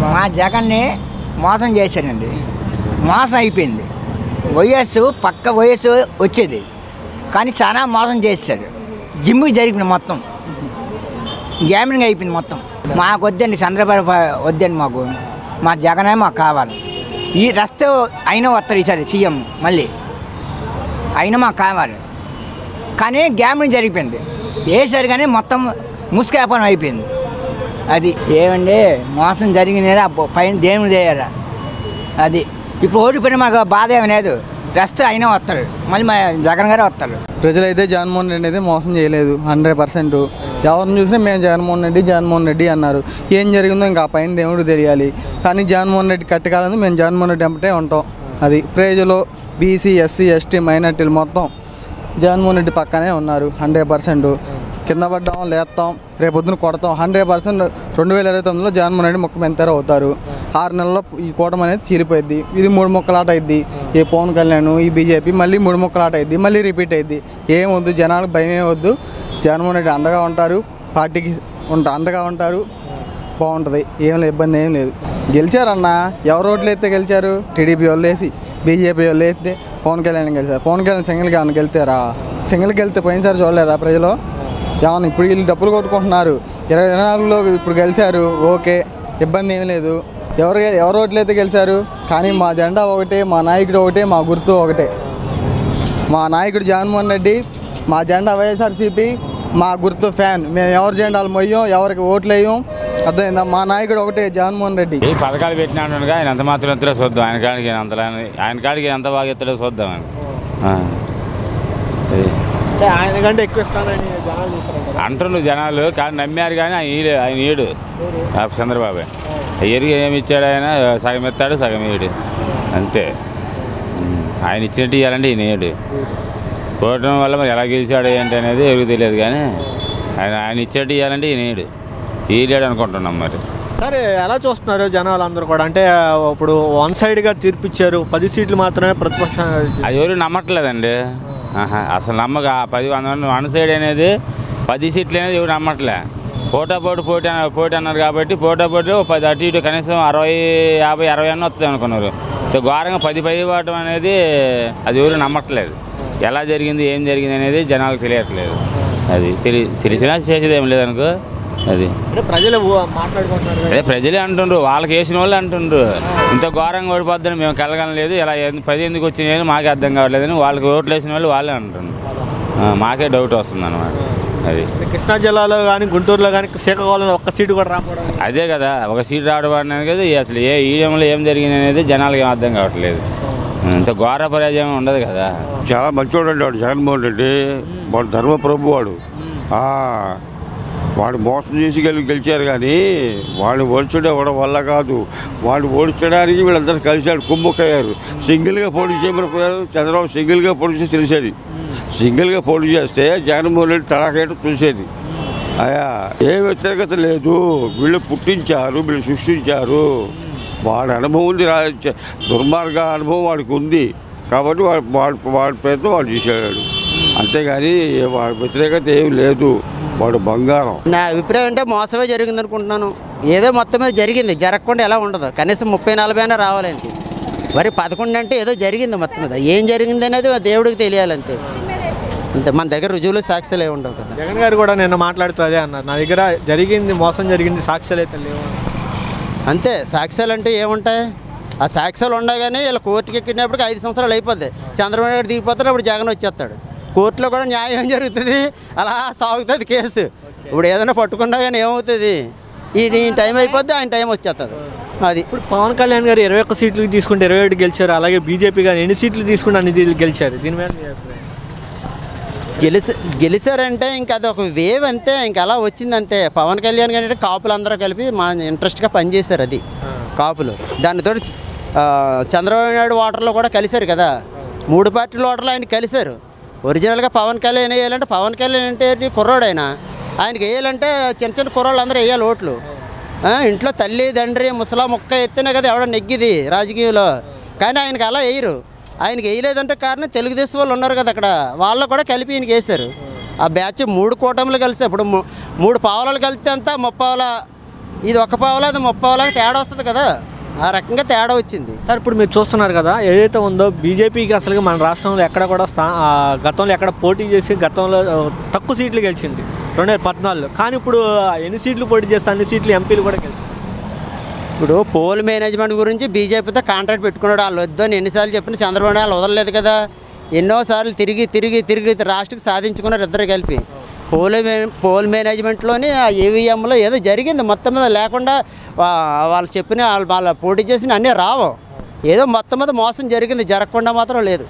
మా జగన్ని మోసం చేశారండి, మోసం అయిపోయింది. వయస్సు పక్క వయస్సు వచ్చేది కానీ చాలా మోసం చేశారు. జిమ్కి జరిగింది మొత్తం, గ్యామింగ్ అయిపోయింది మొత్తం. మాకు వద్దండి, చంద్రబాబు వద్దండి, మా జగనే మాకు కావాలి. ఈ రస్తే అయినా వస్తారు ఈసారి సీఎం మళ్ళీ, అయినా మాకు కావాలి. కానీ గ్యామింగ్ జరిగిపోయింది, వేసారు కానీ మొత్తం ముసుకేపనం అయిపోయింది. అది ఏమండి మోసం జరిగింది లేదా పైన దేవుని చేయాలి. అది ఇప్పుడు ఓడిపోయిన మాకు బాధ ఏమి లేదు, రస్తే అయినా వస్తారు మళ్ళీ మా జగన్ గారే వస్తారు. ప్రజలైతే జగన్మోహన్ రెడ్డి అయితే మోసం చేయలేదు 100%. ఎవరిని చూసినా మేము జగన్మోహన్ రెడ్డి అన్నారు. ఏం జరిగిందో ఇంకా పైన దేవుడు తెలియాలి. కానీ జగన్మోహన్ రెడ్డి కట్టకాలని మేము జగన్మోహన్ రెడ్డి వెంబటే ఉంటాం. అది ప్రజలు బీసీ ఎస్సీ ఎస్టీ మైనార్టీలు మొత్తం జగన్మోహన్ రెడ్డి పక్కనే ఉన్నారు 100%. కింద పడ్డాం లేస్తాం, రేపొద్దున కొడతాం 100%. 2029లో జగన్మోహన్ రెడ్డి ముఖ్యమంత్రి అవుతారు. 6 నెలల్లో ఈ కూటమి అనేది చీలిపోయింది. ఇది 3 ముక్కలాట అయింది. ఏ పవన్ కళ్యాణ్ ఈ బీజేపీ మళ్ళీ 3 ముక్కలాట అయింది, మళ్ళీ రిపీట్ అయింది. ఏం వద్దు, జనాలకు భయం ఏం వద్దు. జగన్మోహన్ రెడ్డి అండగా ఉంటారు, పార్టీకి అండగా ఉంటారు, బాగుంటుంది. ఏం ఇబ్బంది ఏం లేదు. గెలిచారన్న, ఎవరు ఓట్లు వేస్తే గెలిచారు? టీడీపీ వాళ్ళు వేసి, బీజేపీ వాళ్ళు వేస్తే పవన్ కళ్యాణ్ గెలిచారు. పవన్ కళ్యాణ్ సింగిల్గా ఏమైనా గెలిచారా? సింగిల్కి వెళ్తే పోయినసారి చూడలేదా ప్రజలు? ఏమన్నా ఇప్పుడు వీళ్ళు డబ్బులు కొట్టుకుంటున్నారు. 2024లో ఇప్పుడు గెలిచారు, ఓకే, ఇబ్బంది ఏం లేదు. ఎవరు ఓట్లయితే గెలిచారు. కానీ మా జెండా ఒకటే, మా నాయకుడు ఒకటే, మా గుర్తు ఒకటే. మా నాయకుడు జగన్మోహన్ రెడ్డి, మా జెండా వైఎస్ఆర్సీపీ, మా గుర్తు ఫ్యాన్. మేము ఎవరి జెండాలు మొయ్యం, ఎవరికి ఓట్లు వేయం. అర్థమైందా? మా నాయకుడు ఒకటే జగన్మోహన్ రెడ్డి. ఈ పథకాలు పెట్టినాడుగా ఆయన ఎంత మాత్రం ఎత్తులో చూద్దాం. ఆయన కాడికి ఎంత బాగా ఎత్తులో చూద్దాం అని ఆయన కంటే ఎక్కువ ఇస్తానని జనాలు అంటున్నారు. జనాలు కానీ నమ్మారు కానీ ఆయన ఏడు చంద్రబాబు ఎరుగు ఏమి ఇచ్చాడు? ఆయన సగం ఎత్తాడు, సగం ఏడు, అంతే. ఆయన ఇచ్చినట్టు ఇవ్వాలంటే ఈయన ఏడు. కోవటం వల్ల మరి ఎలా గెలిచాడు ఏంటి అనేది ఎవరికి తెలియదు. కానీ ఆయన ఇచ్చినట్టు ఇవ్వాలంటే ఈయన ఏడు, ఈలేడు అనుకుంటున్నాం. మరి సరే, ఎలా చూస్తున్నారు జనాలు అందరూ కూడా? అంటే ఇప్పుడు 1 సైడ్గా తీర్పిచ్చారు, 10 సీట్లు మాత్రమే ప్రతిపక్షం. అది ఎవరు నమ్మట్లేదండి. అసలు నమ్మక 1 సైడ్ అనేది 10 సీట్లు అనేది ఎవరు నమ్మట్లే. పోటీ అన్నారు కాబట్టి పోటీ 10 అటు ఇటు కనీసం 60, 50, 60 అన్న వస్తుంది అనుకున్నారు. ఘోరంగా 10 ఇవ్వటం అనేది అది ఎవరు నమ్మట్లేదు. ఎలా జరిగింది, ఏం జరిగింది అనేది జనాలకు తెలియట్లేదు. అది తెలిసినా చేసేది ఏం లేదనుకో. అది ప్రజలు మాట్లాడుకుంటున్నారు. అదే ప్రజలే అంటుండ్రు, వాళ్ళకి వేసిన వాళ్ళు అంటుండ్రు. ఇంత ఘోరంగా ఓడిపోద్దని మేము కలగలేదు, ఇలా 10 ఎందుకు వచ్చినాయని మాకే అర్థం కావట్లేదని వాళ్ళకి ఓట్లు వేసిన వాళ్ళు వాళ్ళే అంటుండ్రు. మాకే డౌట్ వస్తుంది అన్నమాట. అది కృష్ణా జిల్లాలో కానీ గుంటూరులో కానీ శ్రీకాకుళంలో 1 సీటు కూడా రాకపోవడం. అదే కదా, 1 సీటు రావడం అనేది కదా. అసలు ఈడెంలో ఏం జరిగింది అనేది జనాలకి ఏం అర్థం కావట్లేదు. ఇంత ఘోర పరాజయం ఉండదు కదా. చాలా మంచివాడు అండి వాడు జగన్మోహన్ రెడ్డి. వాడు ధర్మప్రభు. వాడు మోసం చేసి గెలిచారు కానీ వాడిని ఓడిచడం ఇవ్వడం వల్ల కాదు. వాడిని ఓడించడానికి వీళ్ళందరూ కలిశాడు, కుమ్ముకయ్యారు. సింగిల్గా పోటీ చేయమని చంద్రబాబు సింగిల్గా పోటీ చేసి తెలిసేది. సింగిల్గా పోటీ చేస్తే జగన్మోహన్ రెడ్డి తడాకేట చూసేది. ఏ వ్యతిరేకత లేదు. వీళ్ళు పుట్టించారు, వీళ్ళు సృష్టించారు. వాడి అనుభవం ఉంది, దుర్మార్గ అనుభవం వాడికి ఉంది కాబట్టి వాడి ప్రయత్నం వాడు చేశాడు. అంతేగాని వాడి వ్యతిరేకత ఏమి లేదు. వాడు బంగారం. నా అభిప్రాయం అంటే మోసమే జరిగింది అనుకుంటున్నాను. ఏదో మొత్తం మీద జరిగింది, జరగకుండా ఎలా ఉండదు. కనీసం 30-40 అయినా రావాలంటే. మరి 11 అంటే ఏదో జరిగింది మొత్తం మీద. ఏం జరిగింది అనేది దేవుడికి తెలియాలంతే. అంతే, మన దగ్గర రుజువులు సాక్ష్యాలు ఏమి ఉండవు కదా. జగన్ గారు కూడా నిన్న మాట్లాడుతూ అదే అన్నారు, నా దగ్గర జరిగింది, మోసం జరిగింది, సాక్ష్యాలు అయితే లేవు. అంతే, సాక్ష్యాలు అంటే ఏముంటాయి? ఆ సాక్ష్యాలు ఉండగానే వీళ్ళు కోర్టుకి ఎక్కినప్పటికి 5 సంవత్సరాలు అయిపోద్ది. చంద్రబాబు నాయుడు దిగిపోతాడు, అప్పుడు జగన్ వచ్చేస్తాడు. కోర్టులో కూడా న్యాయం జరుగుతుంది, అలా సాగుతుంది కేసు. ఇప్పుడు ఏదైనా పట్టుకున్నా కానీ ఏమవుతుంది? ఈ టైం అయిపోద్ది, ఆయన టైం వచ్చేస్తుంది. అది ఇప్పుడు పవన్ కళ్యాణ్ గారు 21 సీట్లు తీసుకుంటే 27 గెలిచారు. అలాగే బీజేపీ గారు ఎన్ని సీట్లు తీసుకుంటే అన్ని గెలిచారు. దీని మీద గెలిచారంటే ఇంకా అది ఒక వేవ్ అంతే, ఇంకా అలా వచ్చింది అంతే. పవన్ కళ్యాణ్ గారు కాపులు అందరూ కలిపి మా ఇంట్రెస్ట్గా పనిచేశారు. అది కాపులు. దానితో చంద్రబాబు నాయుడు ఓటర్లు కూడా కలిశారు కదా. 3 పార్టీల ఓటర్లు ఆయన కలిశారు. ఒరిజినల్గా పవన్ కళ్యాణ్ వేయాలంటే, పవన్ కళ్యాణ్ అంటే కుర్రోడు ఆయనకి వేయాలంటే చిన్న కుర్రోళ్ళు అందరూ వేయాలి ఓట్లు. ఇంట్లో తల్లి తండ్రి ముసలా మొక్క ఎత్తినా కదా ఎవడో నెగ్గిది రాజకీయంలో. కానీ ఆయనకి అలా వేయరు. ఆయనకి వేయలేదంటే కారణం తెలుగుదేశం వాళ్ళు ఉన్నారు కదా అక్కడ, వాళ్ళు కూడా కలిపి ఈయనకి వేశారు. ఆ బ్యాచ్ 3 కూటములు కలిసి ఇప్పుడు 3 పావులు కలిస్తే అంతా 30 ఇది 1 పావలా అది 30 పావలాగా తేడా వస్తుంది కదా, ఆ రకంగా తేడా వచ్చింది. సార్ ఇప్పుడు మీరు చూస్తున్నారు కదా ఏదైతే ఉందో బీజేపీకి అసలు మన రాష్ట్రంలో ఎక్కడ కూడా గతంలో ఎక్కడ పోటీ చేసి గతంలో తక్కువ సీట్లు గెలిచింది 2014. కానీ ఇప్పుడు ఎన్ని సీట్లు పోటీ చేస్తే అన్ని సీట్లు ఎంపీలు కూడా గెలిచింది. ఇప్పుడు పోల్ మేనేజ్మెంట్ గురించి బీజేపీతో కాంట్రాక్ట్ పెట్టుకున్నాడు. వాళ్ళు వద్దని ఎన్నిసార్లు చెప్పిన చంద్రబాబు నాయుడు వదలలేదు కదా. ఎన్నోసార్లు తిరిగి రాష్ట్రకి సాధించుకున్నారు ఇద్దరు కలిపి. పోల్ మేనేజ్మెంట్లోని ఆ ఈవీఎంలో ఏదో జరిగింది మొత్తం మీద, లేకుండా వాళ్ళు చెప్పిన వాళ్ళ పోటీ చేసిన అన్నీ రావు. ఏదో మొత్తం మీద మోసం జరిగింది, జరగకుండా మాత్రం లేదు.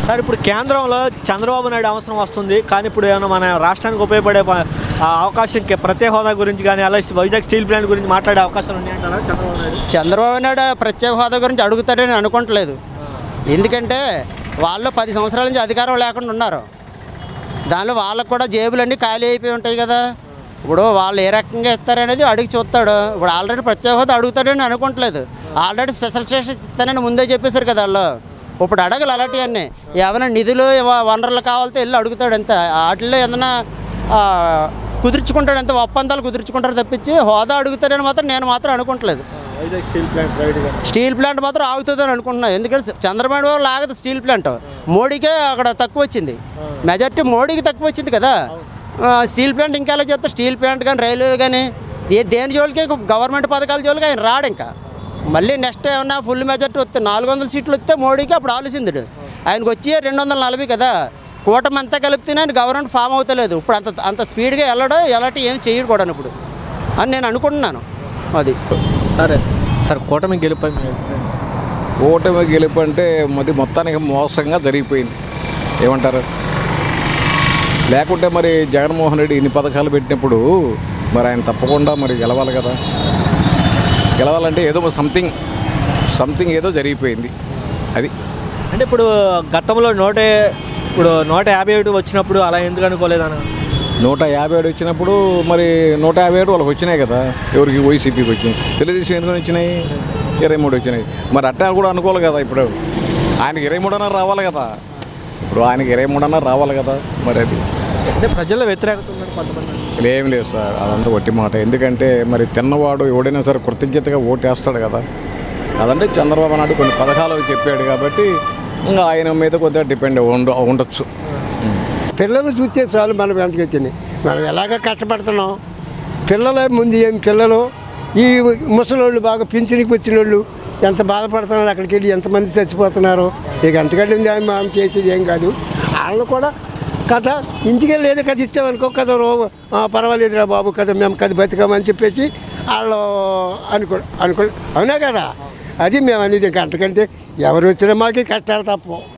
సార్ ఇప్పుడు కేంద్రంలో చంద్రబాబు నాయుడు అవసరం వస్తుంది, కానీ ఇప్పుడు ఏమైనా మన రాష్ట్రానికి ఉపయోగపడే అవకాశం ప్రత్యేక హోదా గురించి కానీ అలా వైజాగ్ స్టీల్ ప్లాంట్ గురించి మాట్లాడే అవకాశాలు ఉన్నాయంటారా చంద్రబాబు నాయుడు ప్రత్యేక హోదా గురించి అడుగుతాడని అనుకోవట్లేదు. ఎందుకంటే వాళ్ళు 10 సంవత్సరాల నుంచి అధికారం లేకుండా ఉన్నారు. దానిలో వాళ్ళకు కూడా జేబులన్నీ ఖాళీ అయిపోయి ఉంటాయి కదా. ఇప్పుడు వాళ్ళు ఏ రకంగా ఇస్తారనేది అడిగి చూస్తాడు. ఇప్పుడు ఆల్రెడీ ప్రత్యేక హోదా అడుగుతాడని అనుకోవట్లేదు. ఆల్రెడీ స్పెషల్ స్టేటస్ ఇస్తానని ముందే చెప్పేశారు కదా వాళ్ళు. ఇప్పుడు అడగలు అలాంటివన్నీ ఏమైనా నిధులు వనరులు కావాలితే వెళ్ళి అడుగుతాడు అంతే. వాటిల్లో ఏదైనా కుదుర్చుకుంటాడు అంతే, ఒప్పందాలు కుదుర్చుకుంటారు తప్పించి హోదా అడుగుతాడని మాత్రం నేను మాత్రం అనుకోవట్లేదు. స్టీల్ ప్లాంట్ మాత్రం ఆగుతుందని అనుకుంటున్నాను. ఎందుకంటే చంద్రబాబు వాళ్ళు ఆగదు స్టీల్ ప్లాంట్. మోడీకే అక్కడ తక్కువ వచ్చింది, మెజార్టీ మోడీకి తక్కువ వచ్చింది కదా. స్టీల్ ప్లాంట్ ఇంకా ఎలా చేస్తారు? స్టీల్ ప్లాంట్ కానీ రైల్వే కానీ దేని జోలికి గవర్నమెంట్ పథకాల జోలికి ఆయన రాడు. ఇంకా మళ్ళీ నెక్స్ట్ ఏమన్నా ఫుల్ మెజార్టీ వస్తే 400 సీట్లు వస్తే మోడీకి అప్పుడు ఆలోచించడు. ఆయనకు వచ్చి 240 కదా. కూటమి అంతా కలిపితేనే ఆయన గవర్నమెంట్ ఫామ్ అవుతలేదు. ఇప్పుడు అంత స్పీడ్గా వెళ్ళడం ఎలాంటి ఏం చేయడు కూడా ఇప్పుడు అని నేను అనుకుంటున్నాను. అది సరే సార్, కూటమి గెలుపు అంటే మరి మొత్తానికి మోసంగా జరిగిపోయింది ఏమంటారు? లేకుంటే మరి జగన్మోహన్ రెడ్డి ఇన్ని పథకాలు పెట్టినప్పుడు మరి ఆయన తప్పకుండా మరి గెలవాలి కదా. గెలవాలంటే ఏదో సంథింగ్ ఏదో జరిగిపోయింది. అది అంటే ఇప్పుడు గతంలో 157 వచ్చినప్పుడు అలా ఎందుకు అనుకోలేదన్న? 157 వచ్చినప్పుడు మరి 157 వాళ్ళకి వచ్చినాయి కదా. ఎవరికి? వైసీపీకి వచ్చినాయి. తెలుగుదేశం ఎందుకు వచ్చినాయి? 23 వచ్చినాయి. మరి అట్టా కూడా అనుకోవాలి కదా. ఇప్పుడు ఆయనకి 23 రావాలి కదా. రావాలి కదా. మరి అది అంటే ప్రజల్లో వ్యతిరేకత ఉందని కొంతమంది. ఏం లేదు సార్, అదంతా ఒట్టి మాట. ఎందుకంటే మరి తిన్నవాడు ఎవడైనా సరే కృతజ్ఞతగా ఓటేస్తాడు కదా. అదంటే చంద్రబాబు నాయుడు కొన్ని పథకాలు చెప్పాడు కాబట్టి ఇంకా ఆయన మీద కొద్దిగా డిపెండ్ ఉండొచ్చు. పిల్లలు చూస్తే చాలు మనం ఎంతకి వచ్చింది. మనం ఎలాగ కష్టపడుతున్నాం. పిల్లలే ముందు పిల్లలు ఈ ముసలోళ్ళు బాగా పింఛనికి వచ్చిన వాళ్ళు ఎంత బాధపడుతున్నారు. అక్కడికి వెళ్ళి ఎంతమంది చచ్చిపోతున్నారు. ఇక ఎంతకంటే మనం చేసేది ఏం కాదు. వాళ్ళు కూడా కథ ఇంటికి వెళ్ళి ఏదో కథ ఇచ్చామనుకో, కథ పర్వాలేదురా బాబు, కథ మేము కథ బతికామని చెప్పేసి వాళ్ళు అనుకో అవునా కదా. అది మేము అనేది. ఇంకా అంతకంటే ఎవరు వచ్చినా మాకు కష్టాలు తప్పవు.